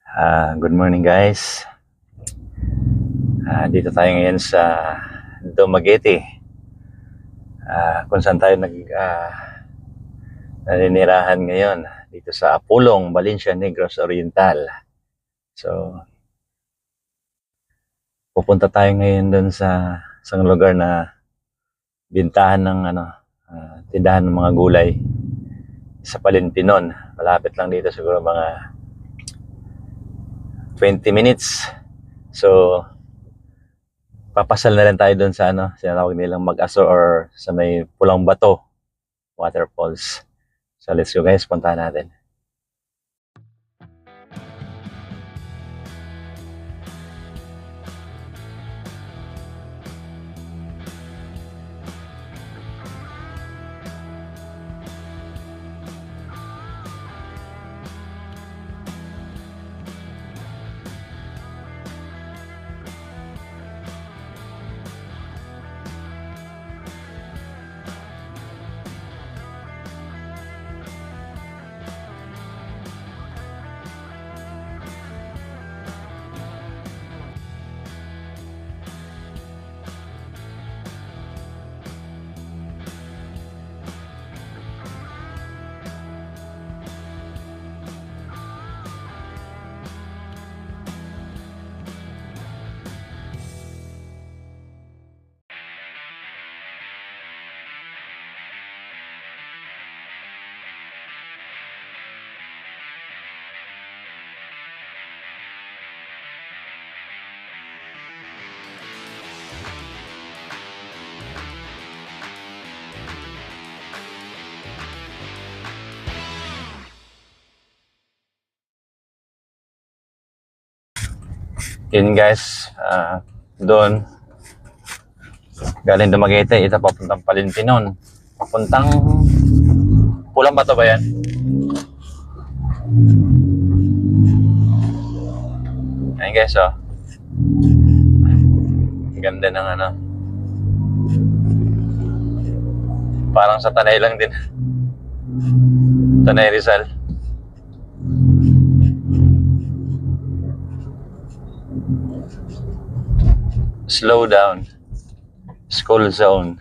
Good morning guys. Dito tayo ngayon sa Dumaguete. Kung saan tayo naninirahan ngayon dito sa Apulong, Valencia, Negros Oriental. So, pupunta tayo ngayon doon sa isang lugar na bintahan ng tindahan ng mga gulay sa Palinpinon. Malapit lang dito, siguro mga 20 minutes. So, papasal na rin tayo doon sa sinatawag nilang Mag-Aso or sa may Pulang Bato waterfalls. So let's go guys, puntahan natin. Yun guys, doon galing Dumaguete, ito papuntang Palinpinon, papuntang Pulang Bato ba yan? Ayun guys, oh, ganda ng parang sa Tanay lang din, Tanay Rizal. Slow down. School zone.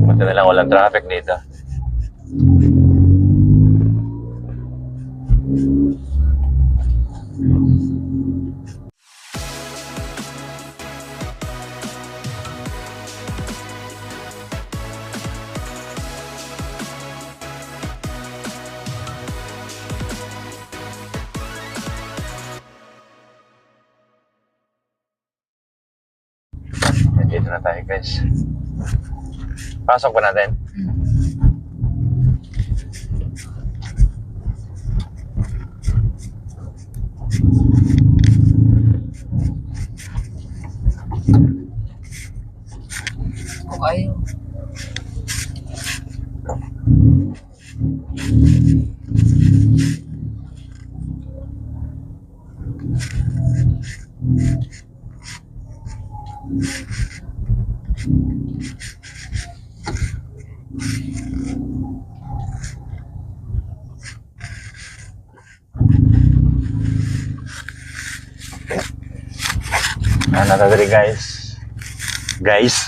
Buti na lang walang traffic dito. Dito na tayo guys. Pasok pa natin. Okay. Natadali guys. Guys,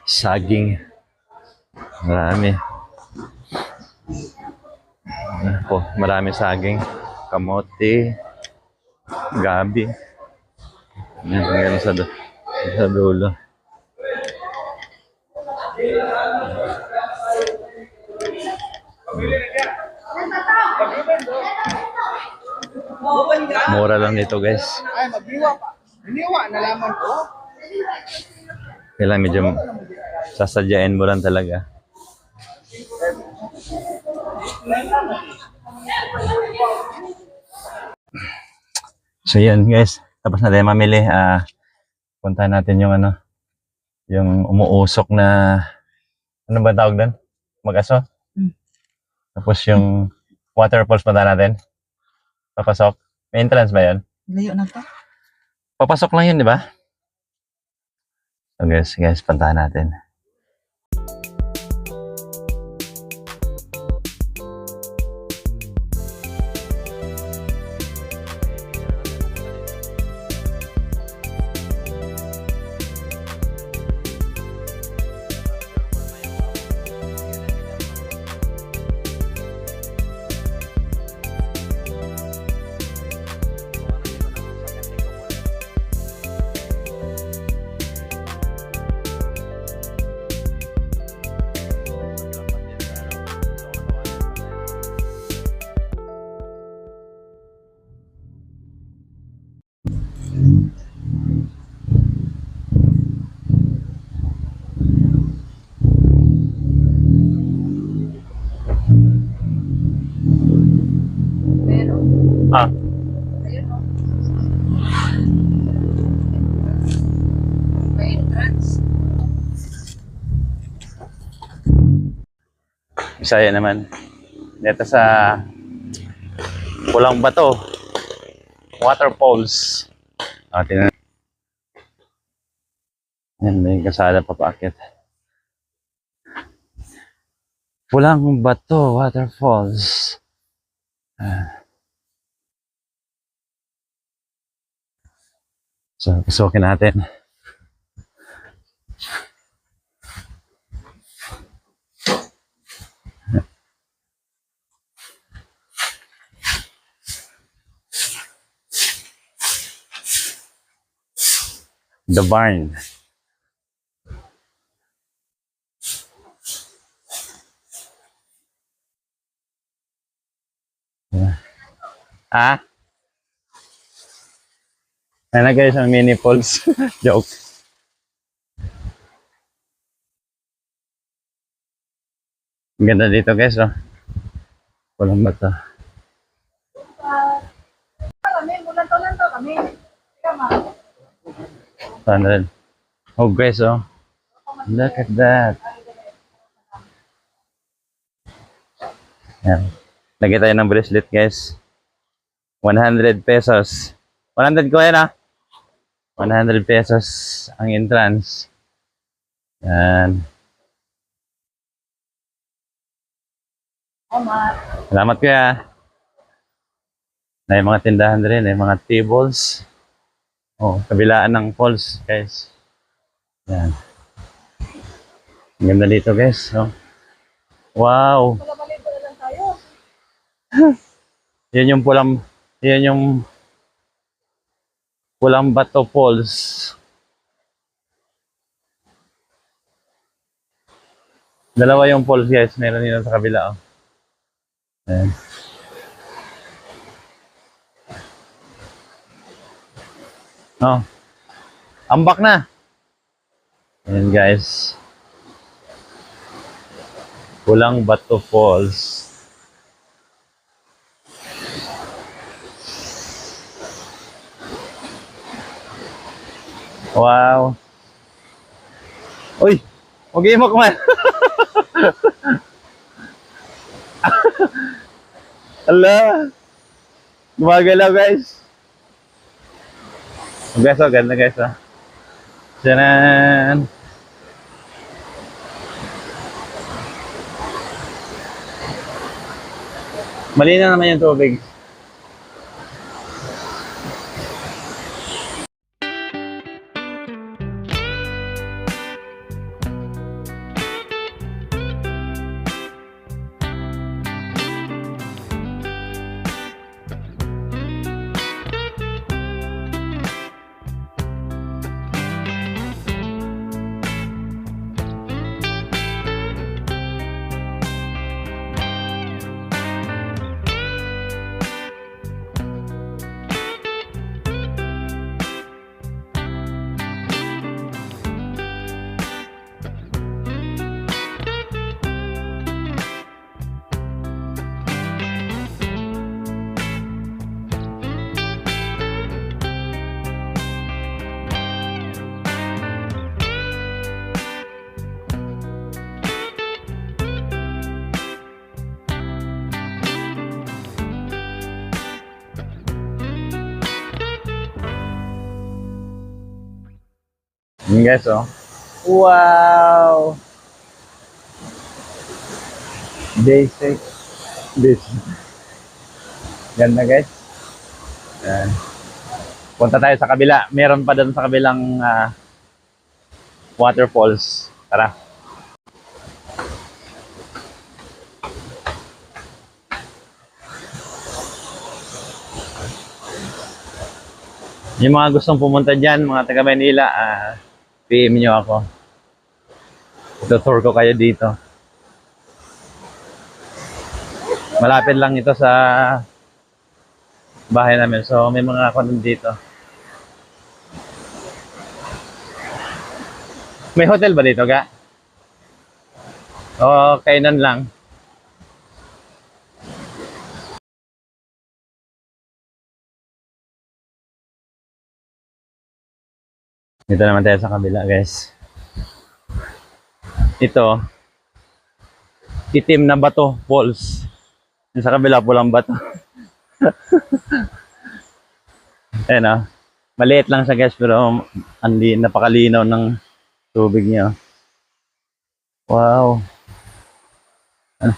saging. Marami. Marami saging. Kamote. Gabi. Yan sa dulo. Mura lang dito guys. Ay, magdiwa pa. Iniwa, nalaman ko. Kailangan medyo sasadyain mo lang talaga. So yan guys, tapos na tayo mamili. Puntahan natin yung yung umuusok na, ano ba tawag doon? Mag-aso? Tapos yung waterfalls punta natin? Papasok? May entrance ba yun? Layo na to. Papasok lang yun, di ba? So guys, puntahan natin. Pero, Ah, ayun o. May entrance. Bisaya naman. Dito sa Pulang Bato Waterfalls. Tingnan. Yan, may kasada pa paakit. Pulang Bato Waterfalls. So, pasukin natin. The barn. Ah? Ayan na guys, ang mini falls. Joke. Ang ganda dito guys, oh. Walang bata. Kami, bulan-tulan to kami. Kama. 100. Oh guys, oh. Look at that. Yan. Lagay tayo ng bracelet guys. 100 pesos. 100 ko yan ah. 100 pesos ang entrance. Yan. Salamat kuya. May mga tindahan rin, may mga tables. Oh, kabilaan ng falls, guys. Yan. Ang ganda dito, guys. Oh. Wow. Balik-balik na lang tayo. Yan yung Pulang Bato Falls. Dalawa yung falls, guys. Meron dito sa kabila, oh. Ayan. Oh. Ambak na. Ayan, guys. Pulang Bato Falls. Wow. Uy, mag-iimok man. Ala. Gumagalaw guys. Guys, oh, ganda guys, oh. Tanan. Malinaw naman yung tubig. Yun guys, oh. Wow! Basic. Basic. Ganda guys. Yan. Punta tayo sa kabila. Meron pa doon sa kabilang waterfalls. Tara. Yung mga gustong pumunta dyan, mga taga Manila, PM nyo ako. Ito-tour ko kayo dito. Malapit lang ito sa bahay namin. So, may mga konti dito. May hotel ba dito, ga? O, kainan lang. Dito naman tayo sa kabila, guys. Ito, itim na bato, falls. Yung sa kabila, pulang bato. Ayan, oh. Maliit lang siya, guys, pero napakalinaw ng tubig niya. Wow.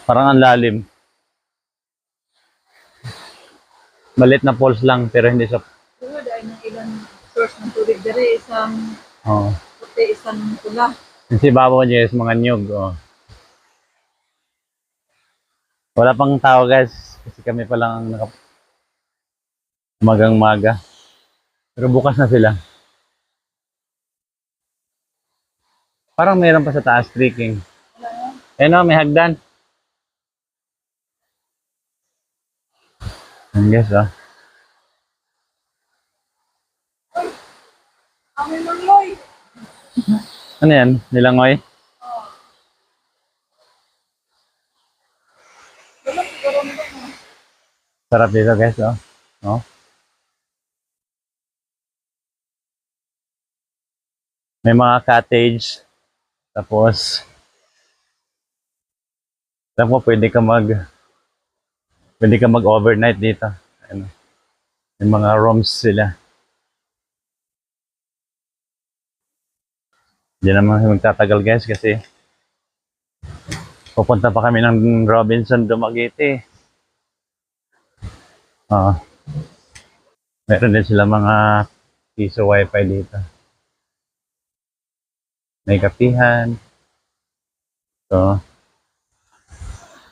Parang ang lalim. Maliit na falls lang, pero hindi siya. Pero dahil ng ilang source ng tubig dari, isang Oh. puti, isang pula. Kasi babaw niya is mga nyug. Oh. Wala pang tao, guys. Kasi kami pa lang magang-maga. Pero bukas na sila. Parang mayroon pa sa taas trekking. Eh no, may hagdan. Ayan guys, oh. Amin ng Loy. Ano yan? Nilangoy? Wala, siguro na ba? Sarap dito, guys, oh. Oh. May mga cottage. Tapos, alam ko, pwede ka mag-overnight dito. Ano, may mga rooms sila. Hindi naman magtatagal, guys, kasi pupunta pa kami ng Robinson Dumaguete. Meron din sila mga piso wifi dito. May kapihan. So,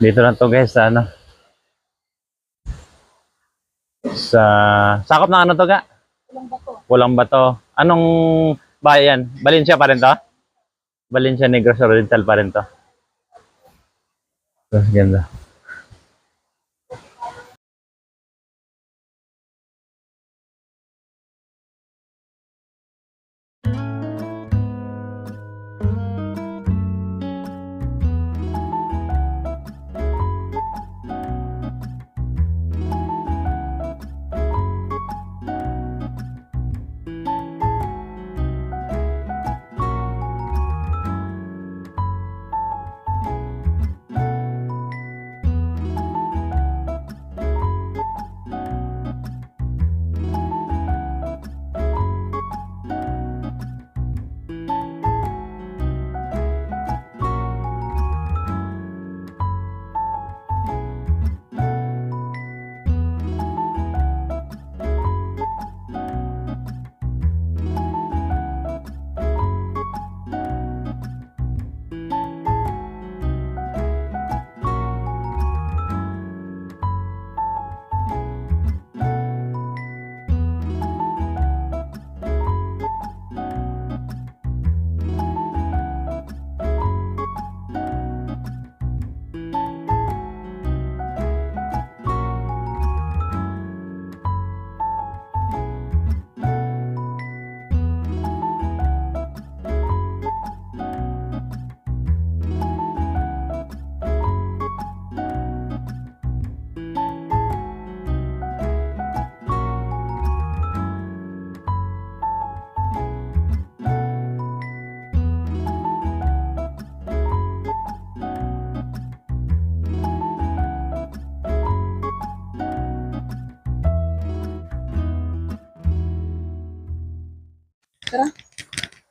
dito lang to, guys, sa ano. Sakop na ano to, ga? Walang bato. Pulang Bato. Anong bayan? Valencia pa rin to? Valencia Negros Oriental pa rin to. So, ganda.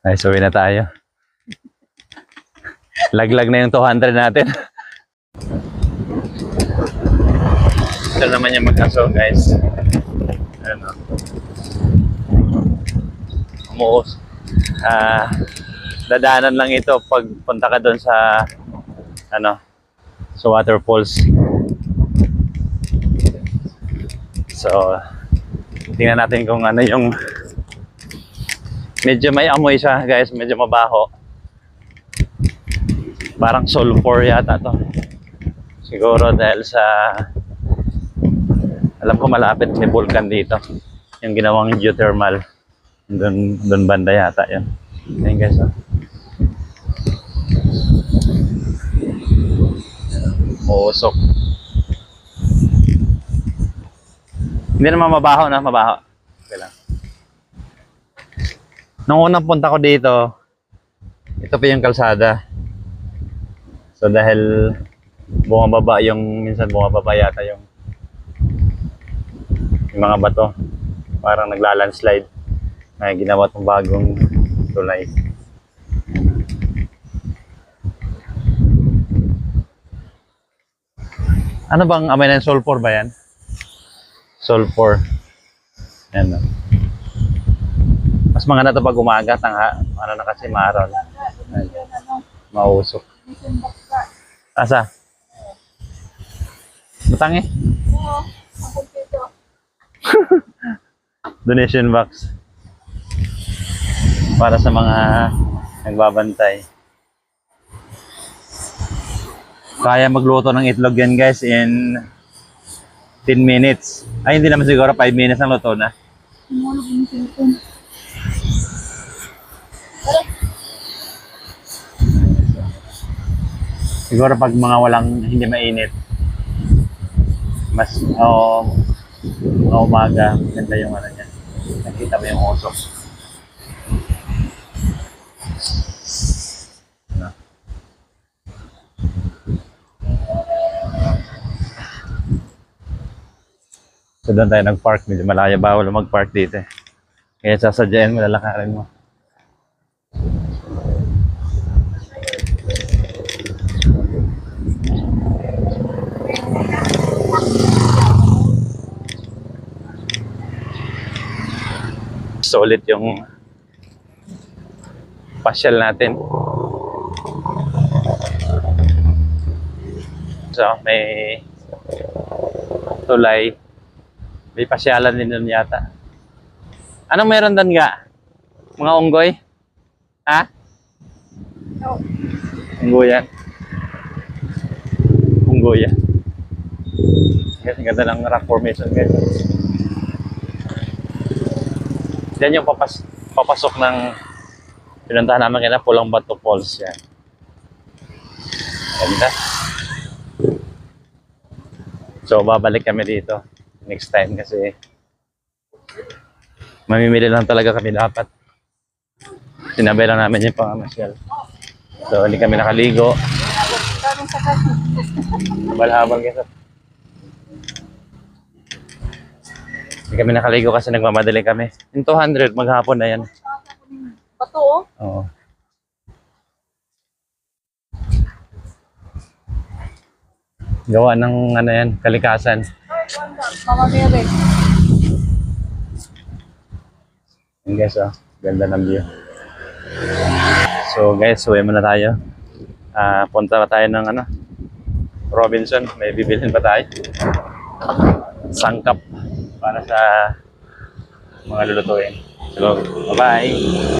Nice, uwi na tayo. Laglag na yung 200 natin. Ito naman yung mag-aso, guys. Ano? Umuos. Dadaanan lang ito pag punta ka doon sa ano, sa waterfalls. So, tingnan natin kung ano yung medyo may amoy siya, guys, medyo mabaho. Parang sulfur yata to. Siguro dahil sa alam ko malapit may vulkan dito. Yung ginawang geothermal. Doon banda yata yun. Ayan guys. Uusok. Hindi naman mabaho na, mabaho. Okay lang. Nung unang punta ko dito, ito pa yung kalsada. So dahil minsan bumababa yata yung mga bato. Parang naglalandslide. Na ginawa itong bagong tulay. Ano bang amoy ng sulfur ba yan? Sulfur. Yan. Mas maganda ito pag umaga, ano na kasi maaraw na. Mausok. Asa? Matang eh. Oo, ako dito. Donation box. Para sa mga nagbabantay. Kaya magluto ng itlog yan guys in 10 minutes. Ay hindi naman siguro 5 minutes ang luto na. Tumulog yung cellphone. Siguro pag mga hindi mainit. Mas umaga, ganda yung ano niya. Nakita mo yung usok. Ano? So doon tayo nag-park. Medyo malaya, bawal mag-park dito eh. Kaya sasadyain mo, lalakarin mo. Solid yung pasyal natin. So, may tulay. May pasyalan din doon yata. Anong meron doon nga? Mga unggoy? Ha? Oo. Unggoyan. Unggoyan. Guys, ang ganda ng rock formation guys. Yan yung papasok ng pinuntahan namin kina Pulang Bato Falls yan. Ganda. So babalik kami dito next time kasi mamimili lang talaga kami dapat. Sinabay lang namin yung pangamasyal. So hindi kami nakaligo. Daming sakat. Balhabang kasi. Hindi kami nakaligo kasi nagmamadali kami. Yung 200 maghapon na yan. Bato oh. Oo. Gawa ng ano yan, kalikasan. Mama Mary. Yung guys, oh, ganda ng view. So guys, uwi muna tayo. Punta pa tayo ng ano, Robinson. May bibilhin pa tayo. Sangkap para sa mga lulutuin. So, bye-bye!